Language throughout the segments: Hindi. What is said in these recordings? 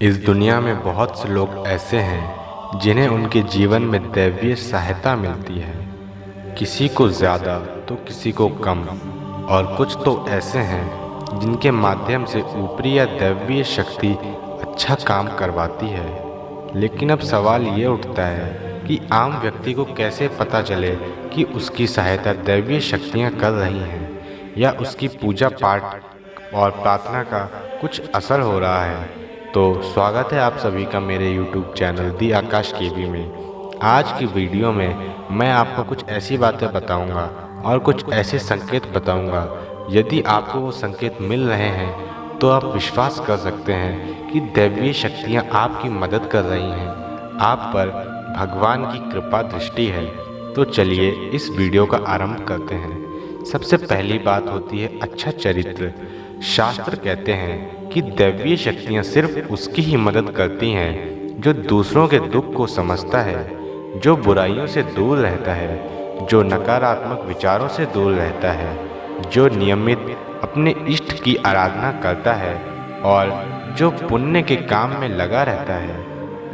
इस दुनिया में बहुत से लोग ऐसे हैं जिन्हें उनके जीवन में दैवीय सहायता मिलती है। किसी को ज़्यादा तो किसी को कम, और कुछ तो ऐसे हैं जिनके माध्यम से ऊपरी या दैवीय शक्ति अच्छा काम करवाती है। लेकिन अब सवाल ये उठता है कि आम व्यक्ति को कैसे पता चले कि उसकी सहायता दैवीय शक्तियाँ कर रही हैं या उसकी पूजा पाठ और प्रार्थना का कुछ असर हो रहा है। तो स्वागत है आप सभी का मेरे YouTube चैनल दी आकाश केवी में। आज की वीडियो में मैं आपको कुछ ऐसी बातें बताऊंगा और कुछ ऐसे संकेत बताऊंगा, यदि आपको वो संकेत मिल रहे हैं तो आप विश्वास कर सकते हैं कि दैवीय शक्तियाँ आपकी मदद कर रही हैं, आप पर भगवान की कृपा दृष्टि है। तो चलिए इस वीडियो का आरंभ करते हैं। सबसे पहली बात होती है अच्छा चरित्र। शास्त्र कहते हैं कि दैवीय शक्तियाँ सिर्फ उसकी ही मदद करती हैं जो दूसरों के दुख को समझता है, जो बुराइयों से दूर रहता है, जो नकारात्मक विचारों से दूर रहता है, जो नियमित अपने इष्ट की आराधना करता है और जो पुण्य के काम में लगा रहता है।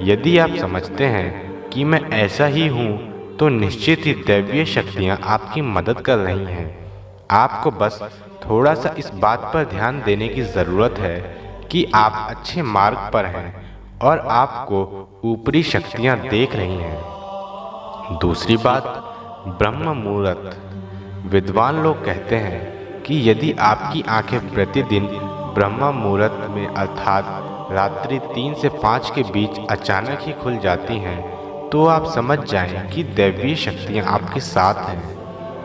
यदि आप समझते हैं कि मैं ऐसा ही हूँ, तो निश्चित ही दैवीय शक्तियाँ आपकी मदद कर रही हैं। आपको बस थोड़ा सा इस बात पर ध्यान देने की ज़रूरत है कि आप अच्छे मार्ग पर हैं और आपको ऊपरी शक्तियाँ देख रही हैं। दूसरी बात, ब्रह्म मुहूर्त। विद्वान लोग कहते हैं कि यदि आपकी आंखें प्रतिदिन ब्रह्म मुहूर्त में अर्थात रात्रि 3 से 5 के बीच अचानक ही खुल जाती हैं, तो आप समझ जाएं कि दैवीय शक्तियाँ आपके साथ हैं,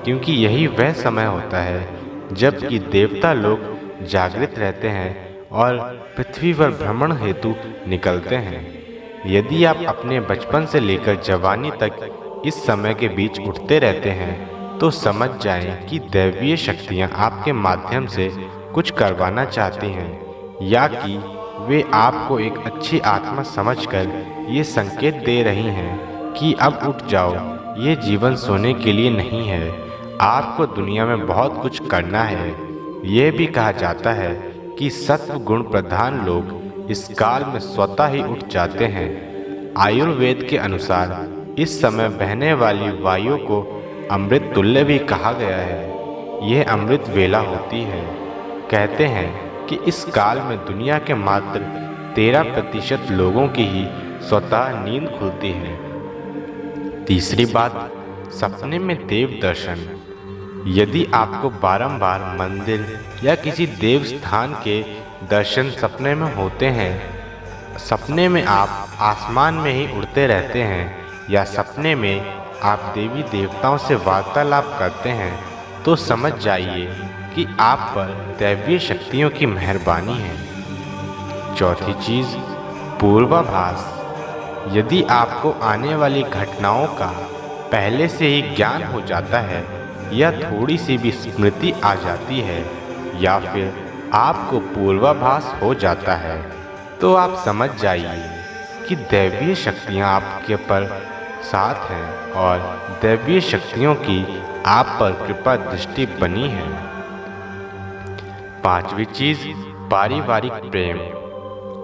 क्योंकि यही वह समय होता है जबकि देवता लोग जागृत रहते हैं और पृथ्वी पर भ्रमण हेतु निकलते हैं। यदि आप अपने बचपन से लेकर जवानी तक इस समय के बीच उठते रहते हैं, तो समझ जाएं कि दैवीय शक्तियां आपके माध्यम से कुछ करवाना चाहती हैं, या कि वे आपको एक अच्छी आत्मा समझकर ये संकेत दे रही हैं कि अब उठ जाओ, ये जीवन सोने के लिए नहीं है, आपको दुनिया में बहुत कुछ करना है। यह भी कहा जाता है कि सत्व गुण प्रधान लोग इस काल में स्वतः ही उठ जाते हैं। आयुर्वेद के अनुसार इस समय बहने वाली वायु को अमृत तुल्य भी कहा गया है। यह अमृत वेला होती है। कहते हैं कि इस काल में दुनिया के मात्र 13% लोगों की ही स्वतः नींद खुलती है। तीसरी बात, सपने में देव दर्शन। यदि आपको बारंबार मंदिर या किसी देव स्थान के दर्शन सपने में होते हैं, सपने में आप आसमान में ही उड़ते रहते हैं, या सपने में आप देवी देवताओं से वार्तालाप करते हैं, तो समझ जाइए कि आप पर दैवीय शक्तियों की मेहरबानी है। चौथी चीज़, पूर्वाभास। यदि आपको आने वाली घटनाओं का पहले से ही ज्ञान हो जाता है, या थोड़ी सी भी स्मृति आ जाती है, या फिर आपको पूर्वाभास हो जाता है, तो आप समझ जाइए कि दैवीय शक्तियाँ आपके पर साथ हैं और दैवीय शक्तियों की आप पर कृपा दृष्टि बनी है। पांचवी चीज़, पारिवारिक प्रेम।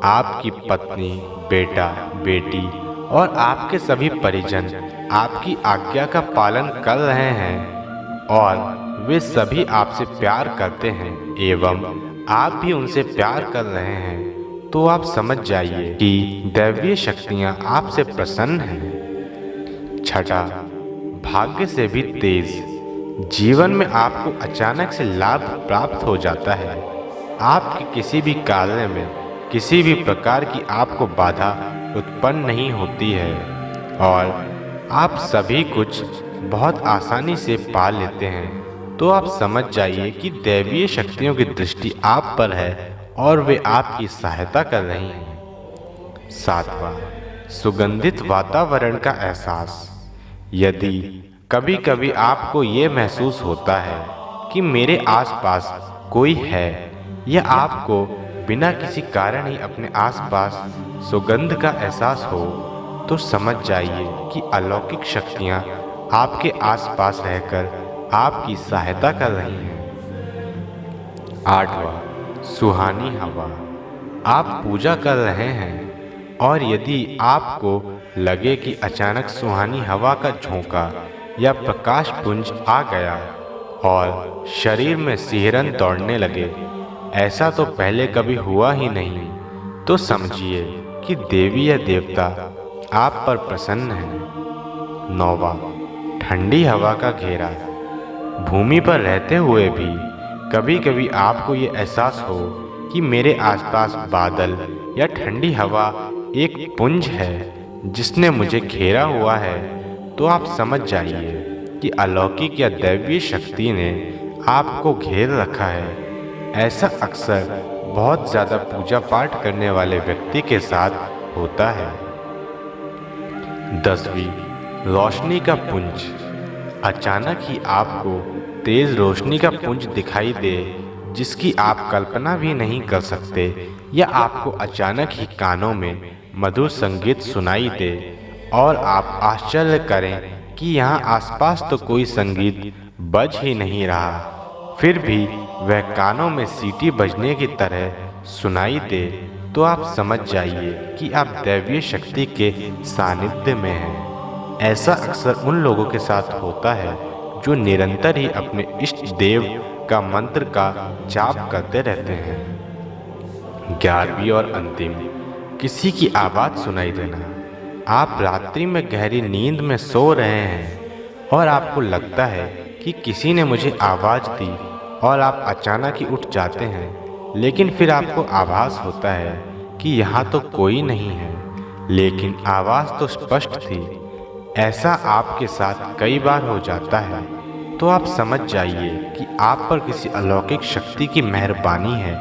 आपकी पत्नी, बेटा, बेटी और आपके सभी परिजन आपकी आज्ञा का पालन कर रहे हैं और वे सभी आपसे प्यार करते हैं एवं आप भी उनसे प्यार कर रहे हैं, तो आप समझ जाइए कि दैवीय शक्तियाँ आपसे प्रसन्न हैं। छठा, भाग्य से भी तेज। जीवन में आपको अचानक से लाभ प्राप्त हो जाता है। आपके किसी भी कार्य में किसी भी प्रकार की आपको बाधा उत्पन्न नहीं होती है और आप सभी कुछ बहुत आसानी से पा लेते हैं, तो आप समझ जाइए कि दैवीय शक्तियों की दृष्टि आप पर है और वे आपकी सहायता कर रही हैं। सातवां, सुगंधित वातावरण का एहसास। यदि कभी कभी आपको ये महसूस होता है कि मेरे आसपास कोई है, या आपको बिना किसी कारण ही अपने आसपास सुगंध का एहसास हो, तो समझ जाइए कि अलौकिक शक्तियाँ आपके आसपास रहकर आपकी सहायता कर रही हैं। आठवां, सुहानी हवा। आप पूजा कर रहे हैं और यदि आपको लगे कि अचानक सुहानी हवा का झोंका या प्रकाश पुंज आ गया और शरीर में सिहरन दौड़ने लगे, ऐसा तो पहले कभी हुआ ही नहीं, तो समझिए कि देवी या देवता आप पर प्रसन्न हैं। 9वां, ठंडी हवा का घेरा। भूमि पर रहते हुए भी कभी कभी आपको ये एहसास हो कि मेरे आसपास बादल या ठंडी हवा एक पुंज है जिसने मुझे घेरा हुआ है, तो आप समझ जाइए कि अलौकिक या दैवीय शक्ति ने आपको घेर रखा है। ऐसा अक्सर बहुत ज़्यादा पूजा पाठ करने वाले व्यक्ति के साथ होता है। 10वीं, रोशनी का पुंज। अचानक ही आपको तेज रोशनी का पुंज दिखाई दे जिसकी आप कल्पना भी नहीं कर सकते, या आपको अचानक ही कानों में मधुर संगीत सुनाई दे और आप आश्चर्य करें कि यहाँ आसपास तो कोई संगीत बज ही नहीं रहा, फिर भी वह कानों में सीटी बजने की तरह सुनाई दे, तो आप समझ जाइए कि आप दैवीय शक्ति के सानिध्य में हैं। ऐसा अक्सर उन लोगों के साथ होता है जो निरंतर ही अपने इष्ट देव का मंत्र का जाप करते रहते हैं। 11वीं और अंतिम, किसी की आवाज़ सुनाई देना। आप रात्रि में गहरी नींद में सो रहे हैं और आपको लगता है कि किसी ने मुझे आवाज़ दी और आप अचानक ही उठ जाते हैं, लेकिन फिर आपको आभास होता है कि यहाँ तो कोई नहीं है, लेकिन आवाज़ तो स्पष्ट थी। ऐसा आपके साथ कई बार हो जाता है, तो आप समझ जाइए कि आप पर किसी अलौकिक शक्ति की मेहरबानी है।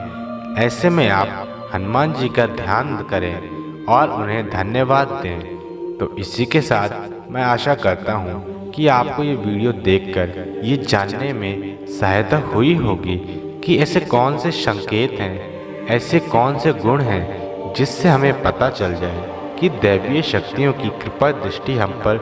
ऐसे में आप हनुमान जी का ध्यान करें और उन्हें धन्यवाद दें। तो इसी के साथ मैं आशा करता हूँ कि आपको ये वीडियो देखकर ये जानने में सहायता हुई होगी कि ऐसे कौन से संकेत हैं, ऐसे कौन से गुण हैं जिससे हमें पता चल जाए कि दैवीय शक्तियों की कृपा दृष्टि हम पर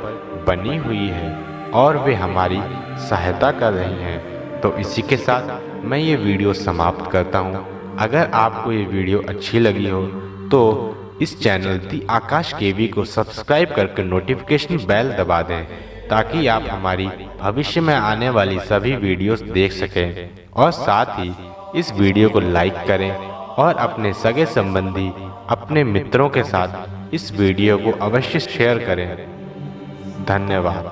बनी हुई है और वे हमारी सहायता कर रही हैं। तो इसी के साथ मैं ये वीडियो समाप्त करता हूँ। अगर आपको ये वीडियो अच्छी लगी हो तो इस चैनल दी आकाश केवी को सब्सक्राइब करके नोटिफिकेशन बेल दबा दें, ताकि आप हमारी भविष्य में आने वाली सभी वीडियोस देख सकें, और साथ ही इस वीडियो को लाइक करें और अपने सगे संबंधी, अपने मित्रों के साथ इस वीडियो को अवश्य शेयर करें। धन्यवाद।